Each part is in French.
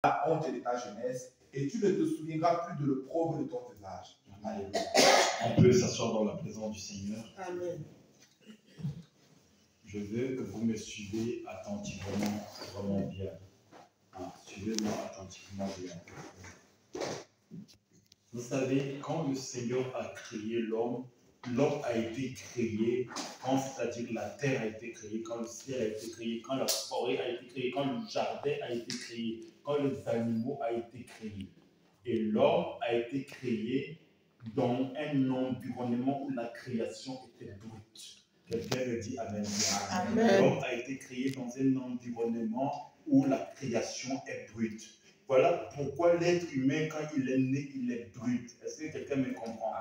la honte de ta jeunesse et tu ne te souviendras plus de l'opprobre de ton veuvage. Alléluia. On peut s'asseoir dans la présence du Seigneur. Amen. Je veux que vous me suivez attentivement, vraiment bien. Suivez-moi attentivement bien. Vous savez, quand le Seigneur a créé l'homme, l'homme a été créé, c'est-à-dire la terre a été créée, quand le ciel a été créé, quand la forêt a été créée, quand le jardin a été créé, quand les animaux ont été créés. Et l'homme a été créé dans un environnement où la création était brute. Quelqu'un me dit Amen. Amen. L'homme a été créé dans un environnement où la création est brute. Voilà pourquoi l'être humain, quand il est né, il est brut. Est-ce que quelqu'un me comprend?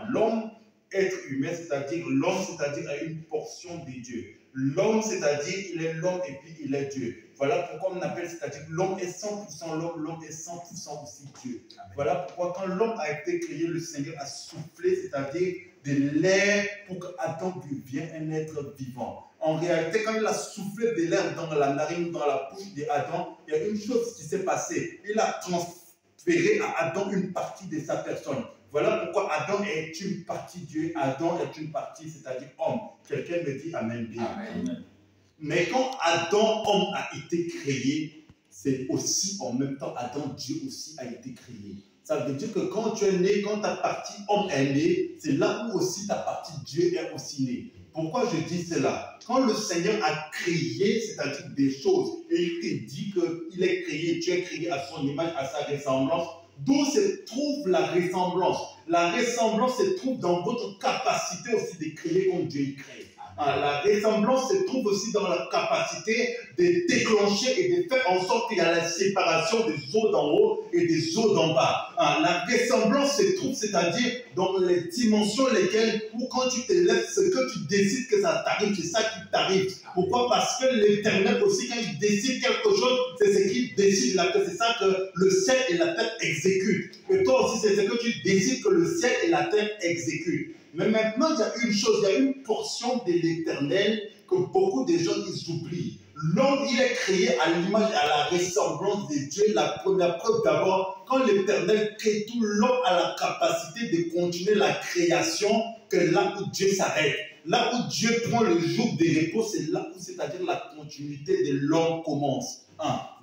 L'homme, être humain, c'est-à-dire l'homme, c'est-à-dire a une portion de Dieu. L'homme, c'est-à-dire il est l'homme et puis il est Dieu. Voilà pourquoi on appelle, c'est-à-dire l'homme est 100% l'homme, l'homme est 100% aussi Dieu. Amen. Voilà pourquoi quand l'homme a été créé, le Seigneur a soufflé, c'est-à-dire de l'air pour qu'Adam devienne un être vivant. En réalité, quand il a soufflé de l'air dans la narine, dans la bouche d'Adam, il y a une chose qui s'est passée. Il a transféré à Adam une partie de sa personne. Voilà pourquoi Adam est une partie Dieu, Adam est une partie, c'est-à-dire homme. Quelqu'un me dit Amen. Amen. Mais quand Adam, homme, a été créé, c'est aussi en même temps Adam, Dieu aussi a été créé. Ça veut dire que quand tu es né, quand ta partie homme est née, c'est là où aussi ta partie Dieu est aussi née. Pourquoi je dis cela? Quand le Seigneur a créé, c'est-à-dire des choses, et il te dit qu'il est créé, tu es créé à son image, à sa ressemblance, d'où se trouve la ressemblance? La ressemblance se trouve dans votre capacité aussi de créer comme Dieu crée. La ressemblance se trouve aussi dans la capacité de déclencher et de faire en sorte qu'il y a la séparation des eaux d'en haut et des eaux d'en bas. La ressemblance se trouve, c'est-à-dire dans les dimensions lesquelles, où quand tu te lèves, ce que tu décides que ça t'arrive, c'est ça qui t'arrive. Pourquoi? Parce que l'Éternel aussi, quand il décide quelque chose, c'est ce qu'il décide là, que c'est ça que le ciel et la terre exécutent. Et toi aussi, c'est ce que tu décides que le ciel et la terre exécutent. Mais maintenant, il y a une chose, il y a une portion de l'Éternel que beaucoup de gens ils oublient. L'homme, il est créé à l'image et à la ressemblance de Dieu. La première preuve d'abord, quand l'Éternel crée tout, l'homme a la capacité de continuer la création que là où Dieu s'arrête. Là où Dieu prend le jour de repos, c'est là où, c'est-à-dire la continuité de l'homme commence.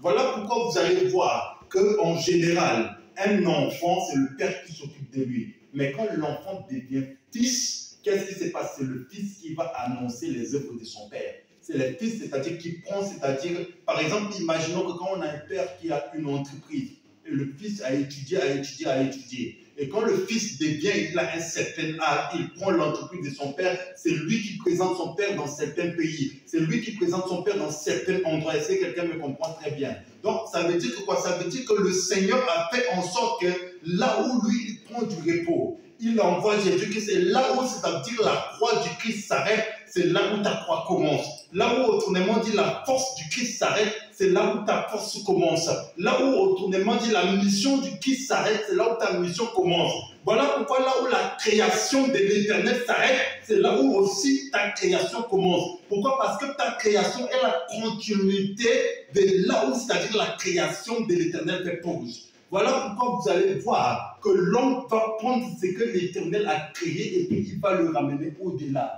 Voilà pourquoi vous allez voir qu'en général, un enfant, c'est le père qui s'occupe de lui. Mais quand l'enfant devient fils, qu'est-ce qui se passe? C'est le fils qui va annoncer les œuvres de son père. C'est le fils, c'est-à-dire qui prend, c'est-à-dire, par exemple, imaginons que quand on a un père qui a une entreprise, et le fils a étudié. Et quand le fils devient, il a un certain âge, il prend l'entreprise de son père, c'est lui qui présente son père dans certains pays. C'est lui qui présente son père dans certains endroits. Est-ce que quelqu'un me comprend très bien? Donc, ça veut dire que quoi? Ça veut dire que le Seigneur a fait en sorte que là où lui, il prend du repos, il envoie Jésus-Christ. C'est là où, c'est-à-dire la croix du Christ s'arrête, c'est là où ta croix commence. Là où, autrement dit, la force du Christ s'arrête, c'est là où ta force commence. Là où, autrement dit, la mission du Christ s'arrête, c'est là où ta mission commence. Voilà pourquoi là où la création de l'Éternel s'arrête, c'est là où aussi ta création commence. Pourquoi? Parce que ta création est la continuité de là où, c'est-à-dire la création de l'Éternel fait pause. Voilà pourquoi vous allez voir que l'homme va prendre ce que l'Éternel a créé et puis il va le ramener au-delà.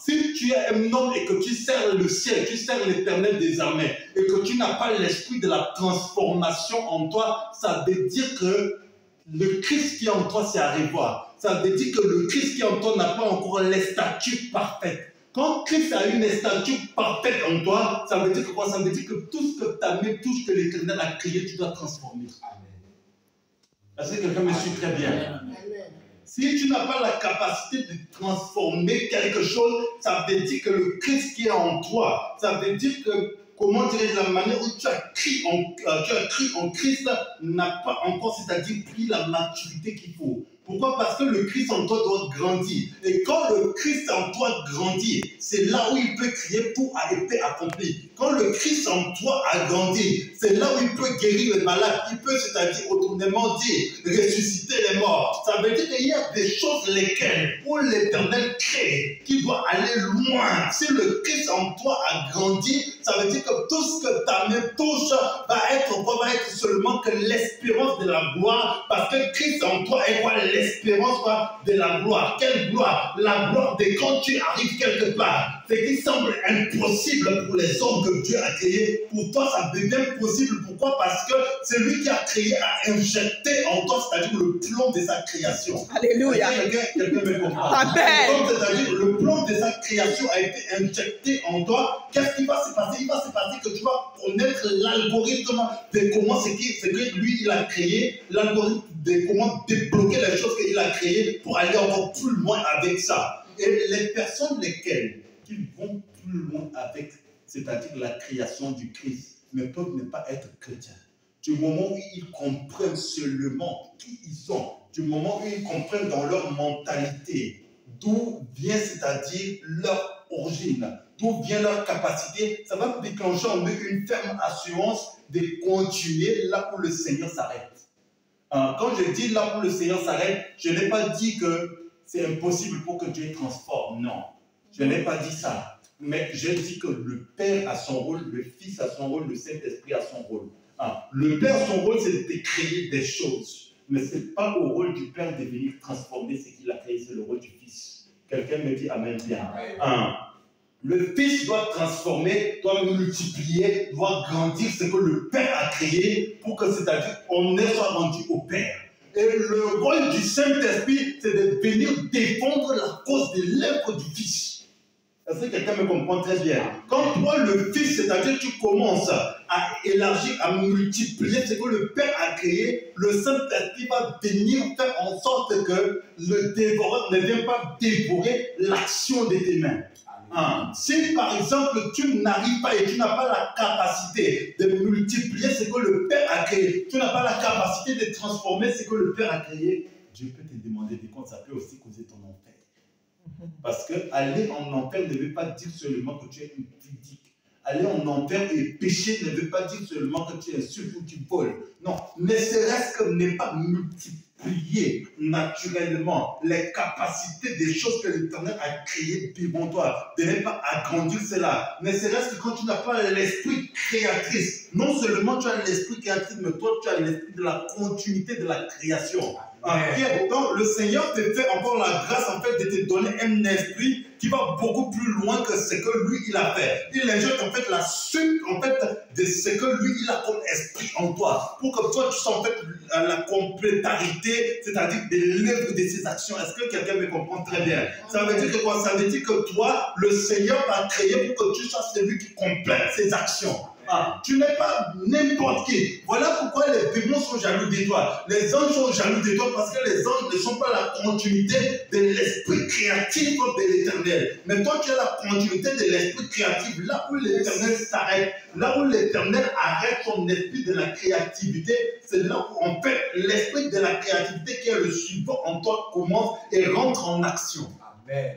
Si tu es un homme et que tu sers le ciel, tu sers l'Éternel des armées et que tu n'as pas l'esprit de la transformation en toi, ça veut dire que le Christ qui est en toi, c'est à revoir. Ça veut dire que le Christ qui est en toi n'a pas encore les statuts parfaits. Quand Christ a une statue parfaite en toi, ça veut dire que quoi? Ça veut dire que tout ce que tu as mis, tout ce que l'Éternel a créé, tu dois transformer. Est-ce que quelqu'un me suit très bien? Amen. Si tu n'as pas la capacité de transformer quelque chose, ça veut dire que le Christ qui est en toi, ça veut dire que, comment dirais-je, la manière où tu as crié en Christ n'a pas encore, c'est-à-dire pris la maturité qu'il faut. Pourquoi? Parce que le Christ en toi doit grandir. Et quand le Christ en toi grandit, c'est là où il peut crier pour être accompli. quand le Christ en toi a grandi, c'est là où il peut guérir les malades, il peut, c'est-à-dire autrement dit, ressusciter les morts. Ça veut dire qu'il y a des choses lesquelles, où l'Éternel crée, qui doit aller loin. Si le Christ en toi a grandi, ça veut dire que tout ce que ta main touche va être seulement que l'espérance de la gloire, parce que Christ en toi est quoi? L'espérance de la gloire. Quelle gloire? La gloire de quand tu arrives quelque part. Ce qui semble impossible pour les hommes que Dieu a créés, pour toi ça devient possible. Pourquoi? Parce que c'est lui qui a créé, a injecté en toi, c'est-à-dire le plan de sa création. Alléluia. Quelqu'un me comprend? Amen. C'est-à-dire le plan de sa création a été injecté en toi. Qu'est-ce qui va se passer? Il va se passer que tu vas connaître l'algorithme de comment ce que lui il a créé, l'algorithme de comment débloquer les choses qu'il a créées pour aller encore plus loin avec ça. Et les personnes lesquelles qui vont plus loin avec, c'est-à-dire la création du Christ, ne peuvent ne pas être chrétiens. Du moment où ils comprennent seulement qui ils sont, du moment où ils comprennent dans leur mentalité d'où vient, c'est-à-dire leur origine, d'où vient leur capacité, ça va déclencher en eux une ferme assurance de continuer là où le Seigneur s'arrête. Quand je dis là où le Seigneur s'arrête, je n'ai pas dit que c'est impossible pour que Dieu transforme, non. Je n'ai pas dit ça. Mais je dis que le Père a son rôle, le Fils a son rôle, le Saint-Esprit a son rôle. Le Père, son rôle, c'est de créer des choses. Mais ce n'est pas au rôle du Père de venir transformer ce qu'il a créé, c'est le rôle du Fils. Quelqu'un me dit Amen bien. Le Fils doit transformer, doit multiplier, doit grandir ce que le Père a créé pour que, c'est-à-dire, on soit rendu au Père. Et le rôle du Saint-Esprit, c'est de venir défendre la cause de l'œuvre du Fils. Est-ce que quelqu'un me comprend très bien? Quand toi, le Fils, c'est-à-dire tu commences à élargir, à multiplier ce que le Père a créé, le Saint-Esprit va venir faire en sorte que le dévoreur ne vienne pas dévorer l'action de tes mains. Si par exemple tu n'arrives pas et tu n'as pas la capacité de multiplier ce que le Père a créé, tu n'as pas la capacité de transformer ce que le Père a créé, Dieu peut te demander des comptes, ça peut aussi causer ton enfer. Parce que aller en enfer ne veut pas dire seulement que tu es impudique. Aller en enfer et pécher ne veut pas dire seulement que tu insultes ou tu voles. Non, ne serait-ce que ne pas multiplier naturellement les capacités des choses que l'Éternel a créées devant toi. De ne pas agrandir cela. Ne serait-ce que quand tu n'as pas l'esprit créatrice. Non seulement tu as l'esprit créatrice, mais toi tu as l'esprit de la continuité de la création. Donc le Seigneur te fait encore la grâce en fait de te donner un esprit qui va beaucoup plus loin que ce que lui il a fait. Il injecte en fait la suite en fait de ce que lui il a comme esprit en toi, pour que toi tu sois en fait la complétarité, c'est-à-dire de l'œuvre de ses actions. Est-ce que quelqu'un me comprend très bien? Ça veut dire que quoi? Ça veut dire que toi, le Seigneur t'a créé pour que tu sois celui qui complète ses actions. Tu n'es pas n'importe qui. Voilà pourquoi les démons sont jaloux de toi. Les anges sont jaloux de toi parce que les anges ne sont pas la continuité de l'esprit créatif de l'Éternel. Mais toi, tu as la continuité de l'esprit créatif. Là où l'Éternel s'arrête, là où l'Éternel arrête son esprit de la créativité, c'est là où en fait l'esprit de la créativité qui est le suivant en toi commence et rentre en action. Amen.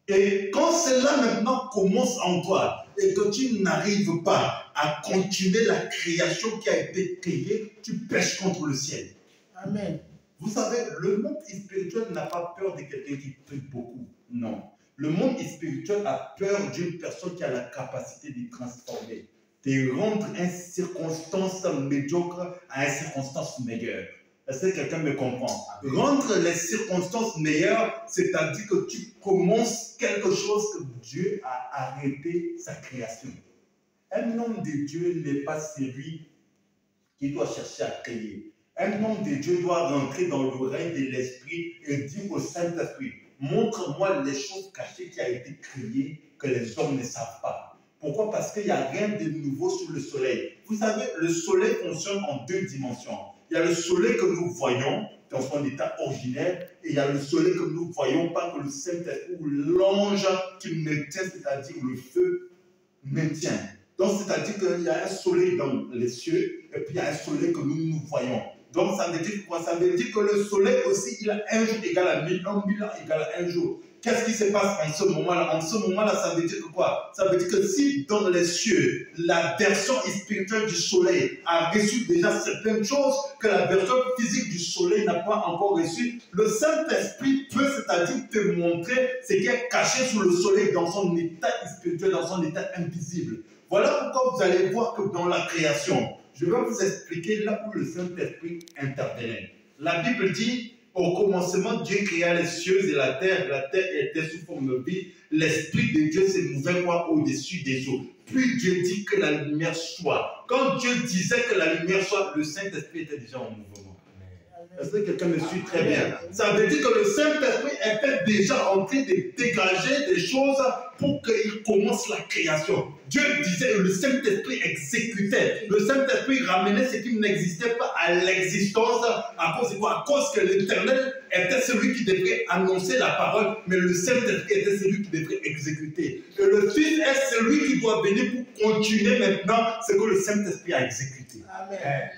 Et quand cela maintenant commence en toi, et que tu n'arrives pas à continuer la création qui a été créée, tu pèches contre le ciel. Amen. Vous savez, le monde spirituel n'a pas peur de quelqu'un qui prie beaucoup. Non. Le monde spirituel a peur d'une personne qui a la capacité de transformer, de rendre une circonstance médiocre à une circonstance meilleure. Est-ce que quelqu'un me comprend? Rendre les circonstances meilleures, c'est-à-dire que tu commences quelque chose que Dieu a arrêté sa création. Un homme de Dieu n'est pas celui qui doit chercher à créer. Un homme de Dieu doit rentrer dans le règne de l'Esprit et dire au Saint-Esprit, montre-moi les choses cachées qui ont été créées que les hommes ne savent pas. Pourquoi? Parce qu'il n'y a rien de nouveau sous le soleil. Vous savez, le soleil fonctionne en deux dimensions. Il y a le soleil que nous voyons dans son état originel et il y a le soleil que nous voyons pas que le Saint-Esprit ou l'ange qui maintient, c'est-à-dire le feu, maintient. Donc, c'est-à-dire qu'il y a un soleil dans les cieux et puis il y a un soleil que nous voyons. Donc, ça veut dire quoi? Ça veut dire que le soleil aussi, il a un jour égal à 1000 ans, 1000 ans égal à un jour. qu'est-ce qui se passe en ce moment-là? En ce moment-là, ça veut dire que quoi? Ça veut dire que si dans les cieux, la version spirituelle du soleil a reçu déjà certaines choses que la version physique du soleil n'a pas encore reçu, le Saint-Esprit peut, c'est-à-dire te montrer ce qui est caché sous le soleil dans son état spirituel, dans son état invisible. Voilà pourquoi vous allez voir que dans la création, je vais vous expliquer là où le Saint-Esprit intervenait. La Bible dit, au commencement, Dieu créa les cieux et la terre était sous forme vide, l'Esprit de Dieu se mouvait au-dessus des eaux. Puis Dieu dit que la lumière soit. Quand Dieu disait que la lumière soit, le Saint-Esprit était déjà en mouvement. Est-ce que quelqu'un me suit très bien? Ça veut dire que le Saint-Esprit était déjà en train de dégager des choses pour qu'il commence la création. Dieu disait, le Saint-Esprit exécutait. Le Saint-Esprit ramenait ce qui n'existait pas à l'existence. À cause de quoi? À cause que l'Éternel était celui qui devrait annoncer la parole, mais le Saint-Esprit était celui qui devrait exécuter. Et le Fils est celui qui doit venir pour continuer maintenant ce que le Saint-Esprit a exécuté. Amen.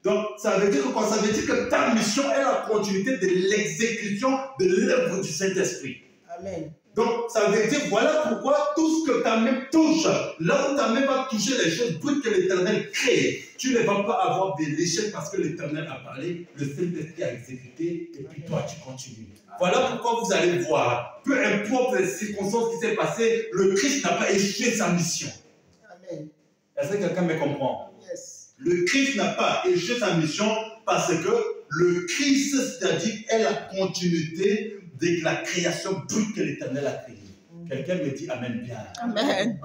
Donc, ça veut dire que quoi? Ça veut dire que ta mission est la continuité de l'exécution de l'œuvre du Saint-Esprit. Amen. Donc, ça veut dire, voilà pourquoi tout ce que ta main touche, là où ta main va toucher les choses brutes que l'Éternel crée, tu ne vas pas avoir de l'échec parce que l'Éternel a parlé, le Saint-Esprit a exécuté, et puis toi, tu continues. Voilà pourquoi vous allez voir, peu importe les circonstances qui s'est passées, le Christ n'a pas échoué sa mission. Amen. Est-ce que quelqu'un me comprend? Yes. Le Christ n'a pas échoué sa mission parce que le Christ, c'est-à-dire, est la continuité de la création brute que l'Éternel a créée. Quelqu'un me dit Amen bien. Amen.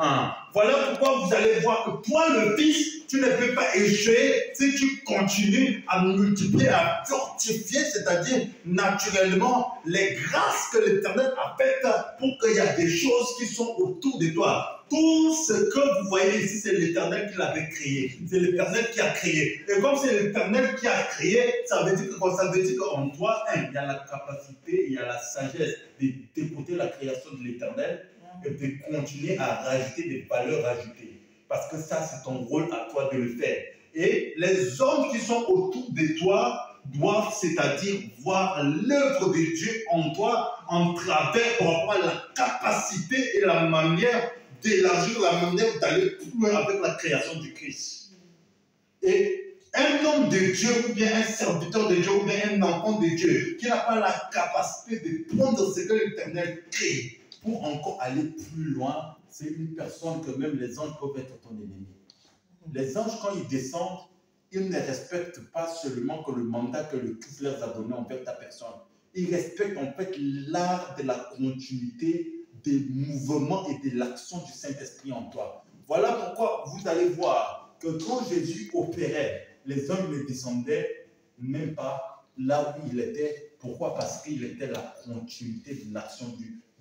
Voilà pourquoi vous allez voir que toi, le Fils, tu ne peux pas échouer si tu continues à multiplier, à fortifier, c'est-à-dire naturellement les grâces que l'Éternel a faites pour qu'il y ait des choses qui sont autour de toi. Tout ce que vous voyez ici, c'est l'Éternel qui l'avait créé. C'est l'Éternel qui a créé. Et comme c'est l'Éternel qui a créé, ça veut dire qu'en toi, il y a la capacité, il y a la sagesse d'écouter la création de l'Éternel et de continuer à rajouter des valeurs ajoutées. Parce que ça, c'est ton rôle à toi de le faire. Et les hommes qui sont autour de toi doivent, c'est-à-dire, voir l'œuvre de Dieu en toi en travers par rapport à la capacité et la manière d'élargir, la manière d'aller plus loin avec la création du Christ. Et un homme de Dieu, ou bien un serviteur de Dieu, ou bien un enfant de Dieu, qui n'a pas la capacité de prendre ce que l'Éternel crée pour encore aller plus loin, c'est une personne que même les anges peuvent être ton ennemi. Les anges, quand ils descendent, ils ne respectent pas seulement que le mandat que le Christ leur a donné envers ta personne. Ils respectent en fait l'art de la continuité des mouvements et de l'action du Saint-Esprit en toi. Voilà pourquoi vous allez voir que quand Jésus opérait, les hommes ne descendaient même pas là où il était. Pourquoi? Parce qu'il était la continuité de l'action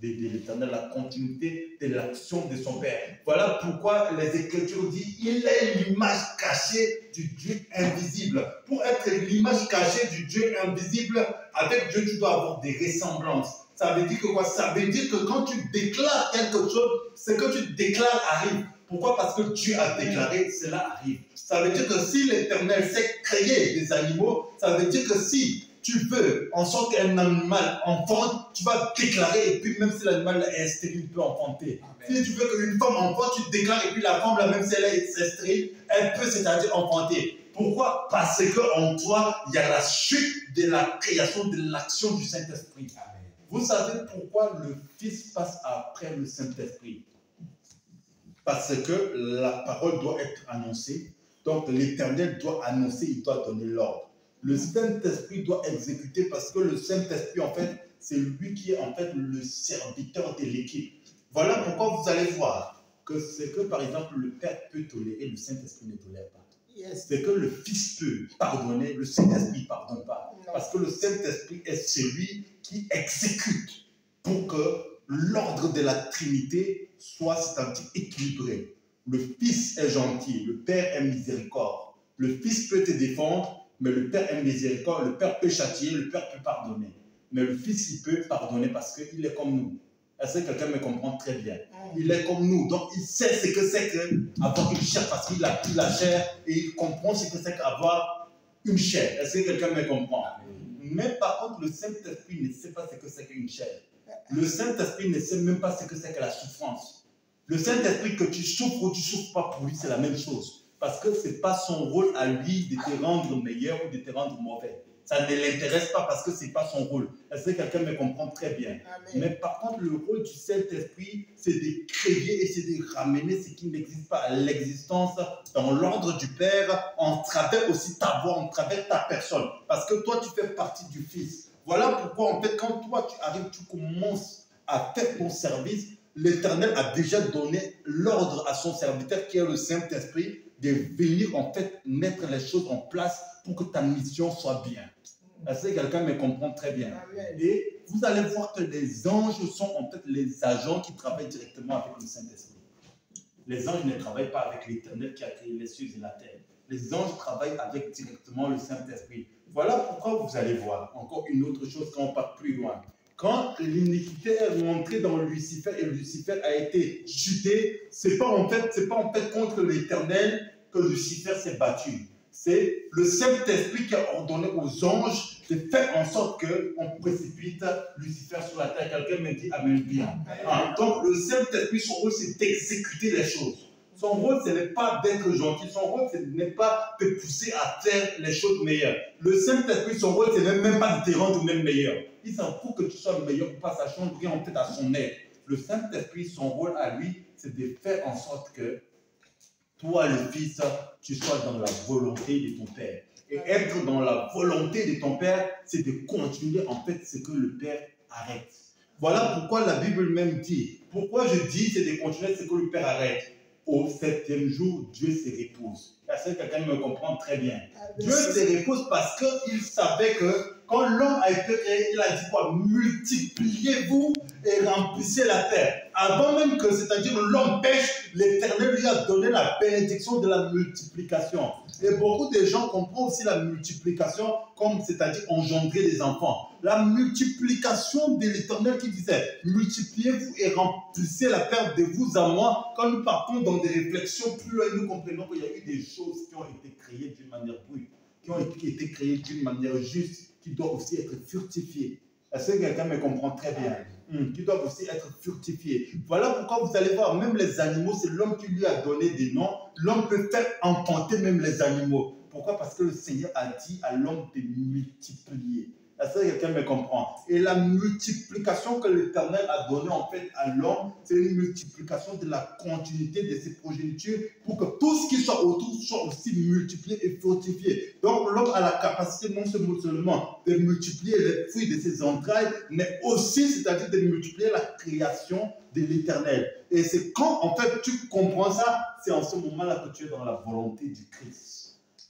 de l'Éternel, la continuité de l'action de son Père. Voilà pourquoi les Écritures disent il est l'image cachée du Dieu invisible. Pour être l'image cachée du Dieu invisible, avec Dieu, tu dois avoir des ressemblances. Ça veut dire que quoi? Ça veut dire que quand tu déclares quelque chose, ce que tu déclares arrive. Pourquoi? Parce que Dieu a déclaré, cela arrive. Ça veut dire que si l'Éternel sait créer des animaux, ça veut dire que si tu veux en sorte qu'un animal enfante, tu vas déclarer, et puis même si l'animal est stérile, il peut enfanter. Amen. Si tu veux qu'une femme enfante, tu déclares, et puis la femme, là, même si elle est stérile, elle peut, c'est-à-dire enfanter. Pourquoi? Parce qu'en toi, il y a la chute de la création, de l'action du Saint-Esprit. Vous savez pourquoi le Fils passe après le Saint-Esprit? Parce que la parole doit être annoncée. Donc l'Éternel doit annoncer, il doit donner l'ordre. Le Saint-Esprit doit exécuter parce que le Saint-Esprit, en fait, c'est lui qui est en fait le serviteur de l'équipe. Voilà pourquoi vous allez voir que ce que, par exemple, le Père peut tolérer, le Saint-Esprit ne tolère pas. Yes. C'est que le Fils peut pardonner, le Saint-Esprit ne pardonne pas. Non. Parce que le Saint-Esprit est celui qui exécute pour que l'ordre de la Trinité soit, c'est-à-dire, équilibré. Le Fils est gentil, le Père est miséricorde. Le Fils peut te défendre, mais le Père est miséricorde. Le Père peut châtier, le Père peut pardonner. Mais le Fils, il peut pardonner parce qu'il est comme nous. Est-ce que quelqu'un me comprend très bien? Il est comme nous, donc il sait ce que c'est qu'avoir une chair parce qu'il a pris la chair et il comprend ce que c'est qu'avoir une chair. Est-ce que quelqu'un me comprend? Mais par contre, le Saint-Esprit ne sait pas ce que c'est qu'une chair. Le Saint-Esprit ne sait même pas ce que c'est que la souffrance. Le Saint-Esprit, que tu souffres ou tu ne souffres pas pour lui, c'est la même chose. Parce que ce n'est pas son rôle à lui de te rendre meilleur ou de te rendre mauvais. Ça ne l'intéresse pas parce que ce n'est pas son rôle. Est-ce que quelqu'un me comprend très bien? Amen. Mais par contre, le rôle du Saint-Esprit, c'est de créer et c'est de ramener ce qui n'existe pas à l'existence dans l'ordre du Père, en travers aussi ta voix, en travers ta personne. Parce que toi, tu fais partie du Fils. Voilà pourquoi, en fait, quand toi, tu arrives, tu commences à faire ton service, l'Éternel a déjà donné l'ordre à son serviteur, qui est le Saint-Esprit, de venir, en fait, mettre les choses en place pour que ta mission soit bien. Est-ce que quelqu'un me comprend très bien? Et vous allez voir que les anges sont en fait les agents qui travaillent directement avec le Saint-Esprit. Les anges ne travaillent pas avec l'Éternel qui a créé les cieux et la terre. Les anges travaillent avec directement le Saint-Esprit. Voilà pourquoi vous allez voir encore une autre chose quand on part plus loin. Quand l'iniquité est rentrée dans Lucifer et Lucifer a été chuté, c'est pas en fait contre l'Éternel que Lucifer s'est battu. C'est le Saint-Esprit qui a ordonné aux anges de faire en sorte qu'on précipite Lucifer sur la terre. Quelqu'un me dit Amen bien. Donc le Saint-Esprit, son rôle, c'est d'exécuter les choses. Son rôle, ce n'est pas d'être gentil. Son rôle, ce n'est pas de pousser à faire les choses meilleures. Le Saint-Esprit, son rôle, ce n'est même pas de te rendre même meilleur. Il s'en fout que tu sois meilleur ou pas, ça change rien en fait à son aide. Le Saint-Esprit, son rôle à lui, c'est de faire en sorte que toi, le Fils, tu sois dans la volonté de ton Père. Et être dans la volonté de ton Père, c'est de continuer en fait ce que le Père arrête. Voilà pourquoi la Bible même dit. Pourquoi je dis c'est de continuer ce que le Père arrête. Au 7e jour, Dieu se repose. Est-ce que quelqu'un me comprend très bien? Dieu se repose parce qu'il savait que quand l'homme a été créé, il a dit quoi? Multipliez-vous et remplissez la terre. Avant même que, c'est-à-dire l'homme pêche, l'Éternel lui a donné la bénédiction de la multiplication. Et beaucoup de gens comprennent aussi la multiplication comme, c'est-à-dire engendrer des enfants. La multiplication de l'Éternel qui disait multipliez-vous et remplissez la terre de vous à moi. Quand nous partons dans des réflexions plus loin, nous comprenons qu'il y a eu des choses qui ont été créées d'une manière brute, qui ont été créées d'une manière juste, qui doivent aussi être fructifiées. Est-ce que quelqu'un me comprend très bien? Qui doivent aussi être fructifiées. Voilà pourquoi vous allez voir, même les animaux, c'est l'homme qui lui a donné des noms. L'homme peut faire enfanter même les animaux. Pourquoi? Parce que le Seigneur a dit à l'homme de multiplier. Est-ce que quelqu'un me comprend? Et la multiplication que l'Éternel a donnée en fait à l'homme, c'est une multiplication de la continuité de ses progénitures pour que tout ce qui soit autour soit aussi multiplié et fortifié. Donc l'homme a la capacité non seulement de multiplier les fruits de ses entrailles, mais aussi, c'est-à-dire de multiplier la création de l'Éternel. Et c'est quand en fait tu comprends ça, c'est en ce moment-là que tu es dans la volonté du Christ.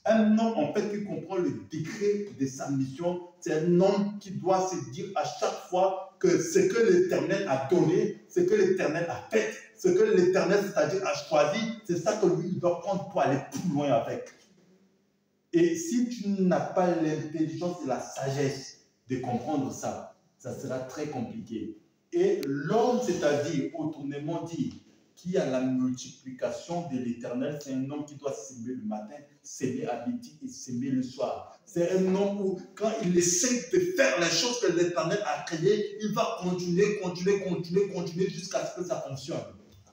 Un homme, en fait, qui comprend le décret de sa mission, c'est un homme qui doit se dire à chaque fois que ce que l'Éternel a donné, ce que l'Éternel a fait, ce que l'Éternel, c'est-à-dire a choisi, c'est ça que lui, il doit prendre pour aller plus loin avec. Et si tu n'as pas l'intelligence et la sagesse de comprendre ça, ça sera très compliqué. Et l'homme, c'est-à-dire, autrement dit, qui a la multiplication de l'Éternel, c'est un homme qui doit s'aimer le matin, s'aimer à midi et s'aimer le soir. C'est un homme où, quand il essaie de faire les choses que l'Éternel a créées, il va continuer jusqu'à ce que ça fonctionne.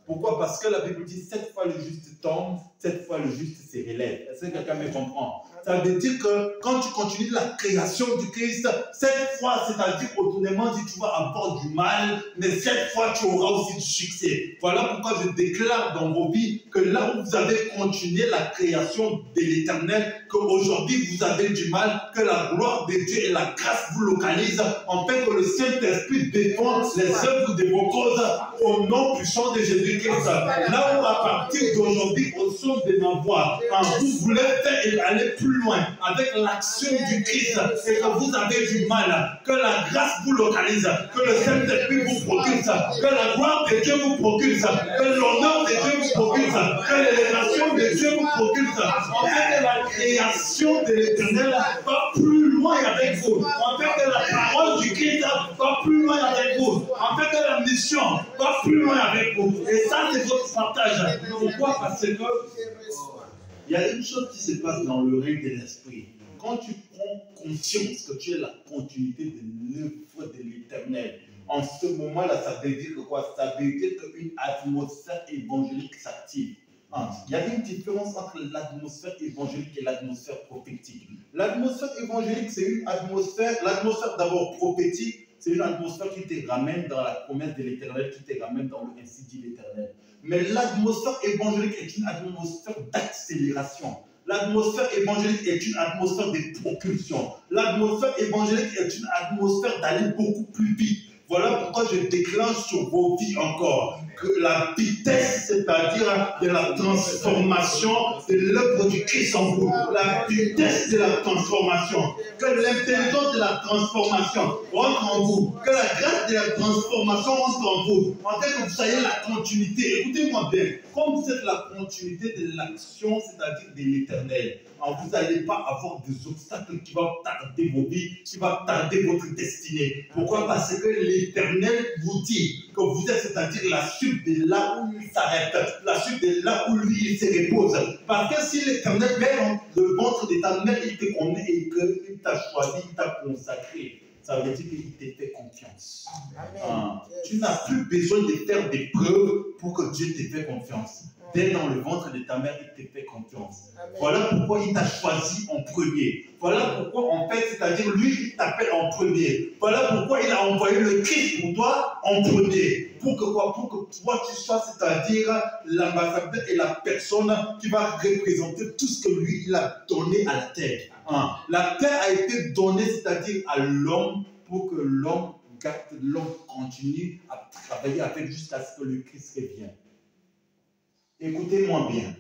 Pourquoi? Parce que la Bible dit 7 fois le juste tombe, 7 fois le juste se relève. Est-ce que quelqu'un me comprend? Ça veut dire que quand tu continues la création du Christ, 7 fois, c'est-à-dire autrement dit, tu vas avoir du mal, mais 7 fois, tu auras aussi du succès. Voilà pourquoi je déclare dans vos vies que là où vous avez continué la création de l'Éternel, qu'aujourd'hui vous avez du mal, que la gloire de Dieu et la grâce vous localisent, en fait que le Saint-Esprit défend les œuvres de vos causes au nom puissant de Jésus-Christ. Là où à partir d'aujourd'hui, au son de ma voix, vous voulez faire et aller plus loin avec l'action du Christ et que vous avez du mal, que la grâce vous localise, que le Saint-Esprit vous propulse, que la gloire de Dieu vous propulse, que l'honneur de Dieu vous propulse, que l'élévation de Dieu vous propulse. En fait, que la création de l'Éternel va plus loin avec vous. En fait, que la parole du Christ va plus loin avec vous. En fait, que la mission va plus loin avec vous. Et ça, c'est votre partage. Pourquoi? Parce que il y a une chose qui se passe dans le règne de l'esprit. Quand tu prends conscience que tu es la continuité de l'œuvre de l'Éternel, En ce moment-là, ça veut dire quoi? Ça veut dire qu'une atmosphère évangélique s'active. Il y a une différence entre l'atmosphère évangélique et l'atmosphère prophétique. L'atmosphère évangélique, c'est une atmosphère, l'atmosphère d'abord prophétique, c'est une atmosphère qui te ramène dans la promesse de l'Éternel, qui te ramène dans le ainsi dit l'Éternel. Mais l'atmosphère évangélique est une atmosphère d'accélération. L'atmosphère évangélique est une atmosphère de propulsion. L'atmosphère évangélique est une atmosphère d'aller beaucoup plus vite. Voilà pourquoi je déclenche sur vos vies encore que la vitesse, c'est-à-dire de la transformation de l'œuvre du Christ en vous, la vitesse de la transformation, que l'intelligence de la transformation rentre en vous, que la grâce de la transformation rentre en vous, en fait que vous soyez la continuité. Écoutez-moi bien, comme vous êtes la continuité de l'action, c'est-à-dire de l'éternel, vous n'allez pas avoir des obstacles qui vont tarder vos vies, qui vont tarder votre destinée. Pourquoi? Parce que l'Éternel vous dit que vous êtes, c'est-à-dire la suite de là où il s'arrête, la suite de là où lui il se repose. Parce que si l'Éternel met dans le ventre de ta mère, il te connaît et qu'il t'a choisi, il t'a consacré, ça veut dire qu'il te fait confiance. Tu n'as plus besoin de faire des preuves pour que Dieu te fait confiance. Dès dans le ventre de ta mère, il te fait confiance. Amen. Voilà pourquoi il t'a choisi en premier. Voilà pourquoi, en fait, c'est-à-dire lui, il t'appelle en premier. Voilà pourquoi il a envoyé le Christ pour toi en premier. Pour que quoi? Pour que toi, tu sois, c'est-à-dire l'ambassadeur et la personne qui va représenter tout ce que lui, il a donné à la terre. La terre a été donnée, c'est-à-dire à l'homme, pour que l'homme continue à travailler avec jusqu'à ce que le Christ revienne. Écoutez-moi bien,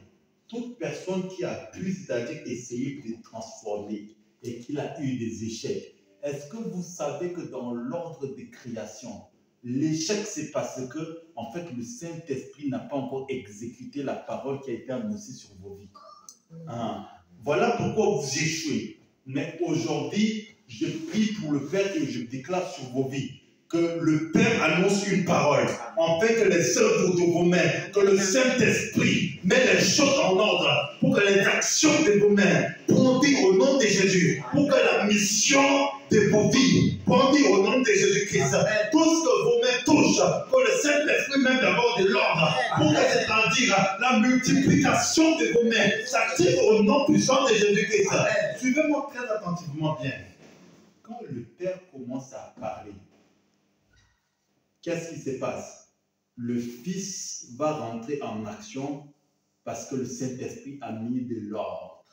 toute personne qui a pu, c'est-à-dire essayer de transformer et qui a eu des échecs, est-ce que vous savez que dans l'ordre de création, l'échec c'est parce que, en fait, le Saint-Esprit n'a pas encore exécuté la parole qui a été annoncée sur vos vies. Voilà pourquoi vous échouez. Mais aujourd'hui, je prie pour le Père et je déclare sur vos vies que le Père annonce une parole, en fait que les œuvres de vos mains, que le Saint-Esprit met les choses en ordre, pour que les actions de vos mains bondissent au nom de Jésus, pour que la mission de vos vies bondisse au nom de Jésus-Christ. Tout ce que vos mains touchent, que le Saint-Esprit met d'abord de l'ordre, pour que c'est-à-dire la multiplication de vos mains s'active au nom puissant de Jésus-Christ. Suivez-moi très attentivement bien. Quand le Père commence à parler, qu'est-ce qui se passe? Le Fils va rentrer en action parce que le Saint-Esprit a mis de l'ordre.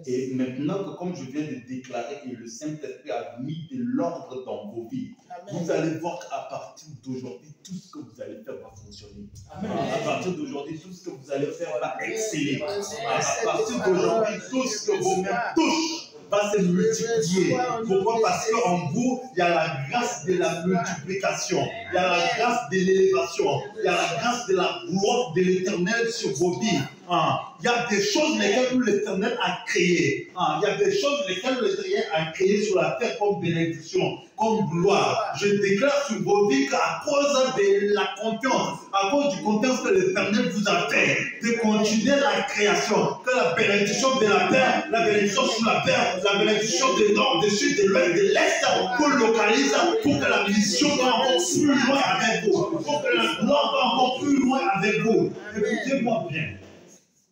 Et maintenant que, comme je viens de déclarer, et le Saint-Esprit a mis de l'ordre dans vos vies, vous allez voir qu'à partir d'aujourd'hui, tout ce que vous allez faire va fonctionner. À partir d'aujourd'hui, tout ce que vous allez faire va exceller. À partir d'aujourd'hui, tout ce que vos mains touchent va se multiplier. Pourquoi? Parce qu'en vous, il y a la grâce de la multiplication, il y a la grâce de l'élévation, il y a la grâce de la gloire de l'Éternel sur vos vies. Il y a des choses lesquelles l'Éternel a créées. Il y a des choses lesquelles l'Éternel a créées sur la terre comme bénédiction, comme gloire. Je déclare sur vos vies qu'à cause de la confiance, à cause du confiance que l'Éternel vous a fait, de continuer la création, que la bénédiction de la terre, la bénédiction sur la terre, la bénédiction du nord, du sud, de l'ouest, de l'est, vous localise pour que la mission va encore plus loin avec vous, pour que la gloire va encore plus loin avec vous. Écoutez-moi bien.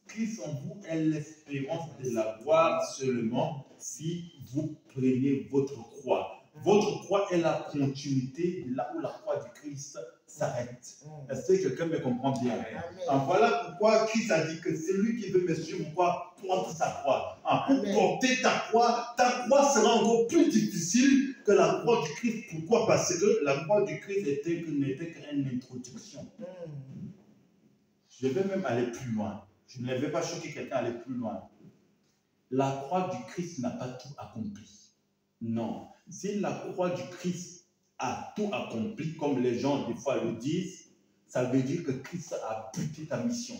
Christ en vous est l'espérance de la gloire seulement si vous prenez votre croix. Votre croix est la continuité de là où la croix du Christ s'arrête. Est-ce que quelqu'un me comprend bien? Voilà pourquoi Christ a dit que celui qui veut me suivre porte sa croix. Pour porter ta croix sera encore plus difficile que la croix du Christ. Pourquoi? Parce que la croix du Christ n'était qu'une introduction. Je vais même aller plus loin. Je ne vais pas choquer quelqu'un à aller plus loin. La croix du Christ n'a pas tout accompli. Non. Si la croix du Christ a tout accompli, comme les gens des fois le disent, ça veut dire que Christ a buté ta mission.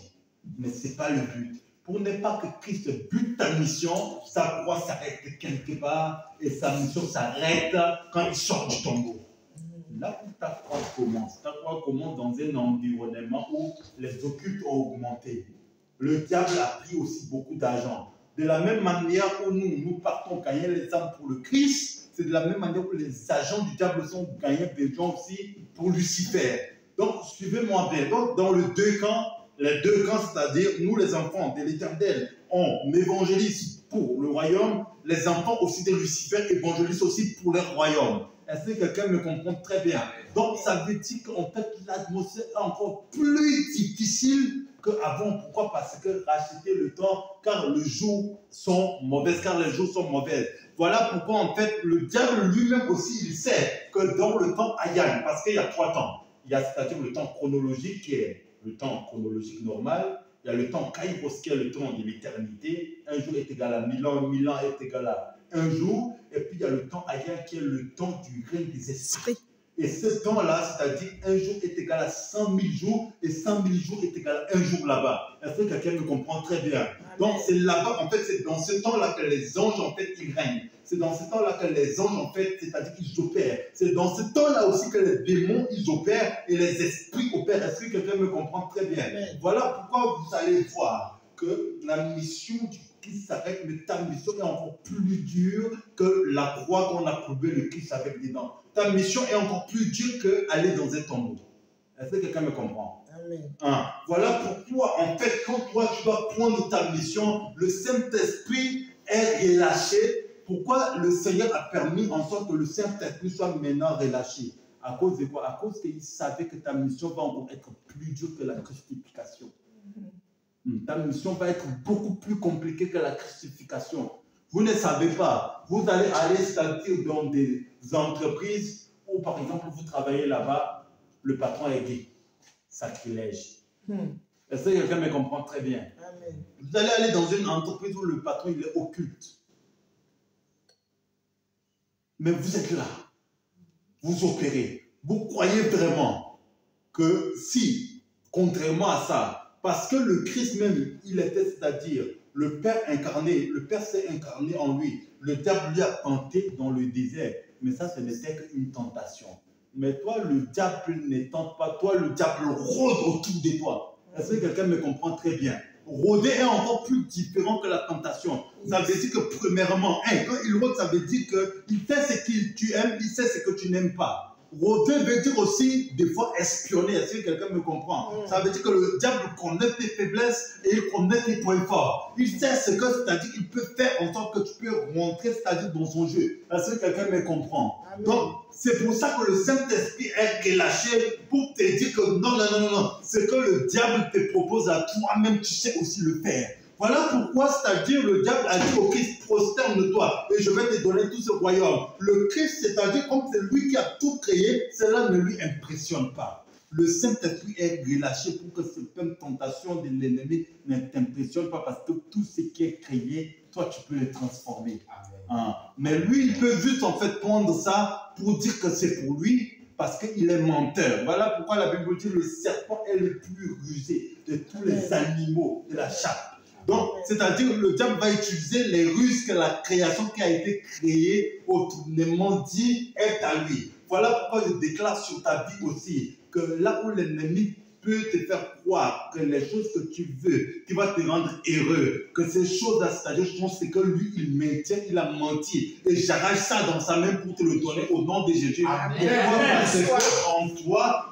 Mais ce n'est pas le but. Pour ne pas que Christ bute ta mission, sa croix s'arrête quelque part et sa mission s'arrête quand il sort du tombeau. Là où ta croix commence dans un environnement où les occultes ont augmenté. Le diable a pris aussi beaucoup d'argent. De la même manière où nous partons gagner les âmes pour le Christ, c'est de la même manière que les agents du diable sont gagnés besoin aussi pour Lucifer. Donc, suivez-moi bien. Donc, dans les deux camps, c'est-à-dire nous les enfants de l'Éternel, on évangélise pour le royaume, les enfants aussi de Lucifer évangélisent aussi pour le royaume. Est-ce que quelqu'un me comprend très bien? Donc, ça veut dire qu'en fait, l'atmosphère est encore plus difficile qu'avant. Pourquoi? Parce que racheter le temps, car les jours sont mauvais, Voilà pourquoi, en fait, le diable lui-même aussi, il sait que dans le temps Ayan, parce qu'il y a 3 temps. Il y a, c'est-à-dire le temps chronologique qui est le temps chronologique normal. Il y a le temps Kairos qui est le temps de l'éternité. Un jour est égal à 1000 ans, 1000 ans est égal à un jour. Et puis il y a le temps Ayan qui est le temps du règne des esprits. Et ce temps-là, c'est-à-dire un jour est égal à 100 000 jours et 100 000 jours est égal à un jour là-bas. Est-ce que quelqu'un me comprend très bien? Amen. Donc c'est là-bas, en fait, c'est dans ce temps-là que les anges, en fait, ils règnent. C'est dans ce temps-là que les anges, en fait, c'est-à-dire qu'ils opèrent. C'est dans ce temps-là aussi que les démons, ils opèrent et les esprits opèrent. Est-ce que quelqu'un me comprend très bien? Amen. Voilà pourquoi vous allez voir que la mission du Christ s'arrête, mais ta mission est encore plus dure que la croix qu'on a coupée le Christ avec des dents. Ta mission est encore plus dure qu'aller dans un tombeau. Est-ce que quelqu'un me comprend? Amen. Voilà pourquoi, en fait, quand toi tu vas prendre ta mission, le Saint-Esprit est relâché. Pourquoi le Seigneur a permis en sorte que le Saint-Esprit soit maintenant relâché? À cause de quoi? À cause qu'il savait que ta mission va encore être plus dure que la crucifixion. Ta mission va être beaucoup plus compliquée que la crucifixion. Vous ne savez pas. Vous allez aller, c'est-à-dire dans des entreprises où, par exemple, vous travaillez là-bas, le patron est gay. Sacrilège. Est-ce que quelqu'un me comprend très bien? Amen. Vous allez aller dans une entreprise où le patron il est occulte. Mais vous êtes là. Vous opérez. Vous croyez vraiment que si, contrairement à ça, parce que le Christ même, il était, c'est-à-dire le Père incarné, le Père s'est incarné en lui. Le diable lui a tenté dans le désert. Mais ça, ce n'était qu'une tentation. Mais toi, le diable ne tente pas. Toi, le diable rôde autour de toi. Est-ce que quelqu'un me comprend très bien? Rôder est encore plus différent que la tentation. Ça veut dire que premièrement, quand il rôde, ça veut dire qu'il sait ce que tu aimes, il sait ce que tu n'aimes pas. Rôder veut dire aussi, des fois, espionner. Est-ce que quelqu'un me comprend? Ça veut dire que le diable connaît tes faiblesses et il connaît tes points forts. Il sait ce que, c'est-à-dire qu'il peut faire en sorte que tu peux rentrer, c'est-à-dire dans son jeu. Est-ce que quelqu'un me comprend? Amen. Donc, c'est pour ça que le Saint-Esprit est relâché pour te dire que non. Ce que le diable te propose à toi-même, tu sais aussi le faire. Voilà pourquoi, c'est-à-dire, le diable a dit au Christ, prosterne-toi et je vais te donner tout ce royaume. Le Christ, c'est-à-dire, comme c'est lui qui a tout créé, cela ne lui impressionne pas. Le Saint-Esprit est relâché pour que certaines tentations de l'ennemi ne t'impressionnent pas parce que tout ce qui est créé, toi, tu peux le transformer. Mais lui, il peut juste en fait prendre ça pour dire que c'est pour lui parce qu'il est menteur. Voilà pourquoi la Bible dit que le serpent est le plus rusé de tous les animaux de la chatte. Donc, c'est-à-dire que le diable va utiliser les ruses que la création qui a été créée autrement dit est à lui. Voilà pourquoi je déclare sur ta vie aussi que là où l'ennemi peut te faire croire que les choses que tu veux, qui va te rendre heureux, que ces choses-là, c'est-à-dire ce que lui, il maintient, il a menti. Et j'arrache ça dans sa main pour te le donner au nom de Jésus. Amen. Parce que en toi,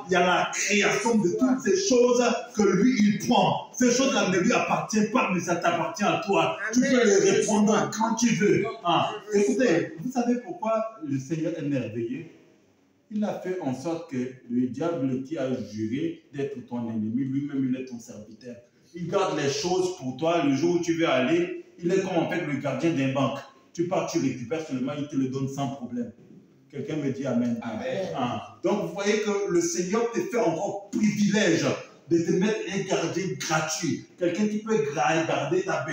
il y a la création de toutes ces choses que lui, il prend. Ces choses-là ne lui appartiennent pas, mais ça t'appartient à toi. Amen. Tu peux les répondre quand tu veux. Écoutez, vous savez pourquoi le Seigneur est merveilleux? Il a fait en sorte que le diable qui a juré d'être ton ennemi, lui-même, il est ton serviteur. Il garde les choses pour toi. Le jour où tu veux aller, il est comme en fait le gardien d'un banque. Tu pars, tu récupères seulement, il te le donne sans problème. Quelqu'un me dit Amen. Amen. Donc, vous voyez que le Seigneur te fait encore privilège de te mettre un gardien gratuit. Quelqu'un qui peut garder ta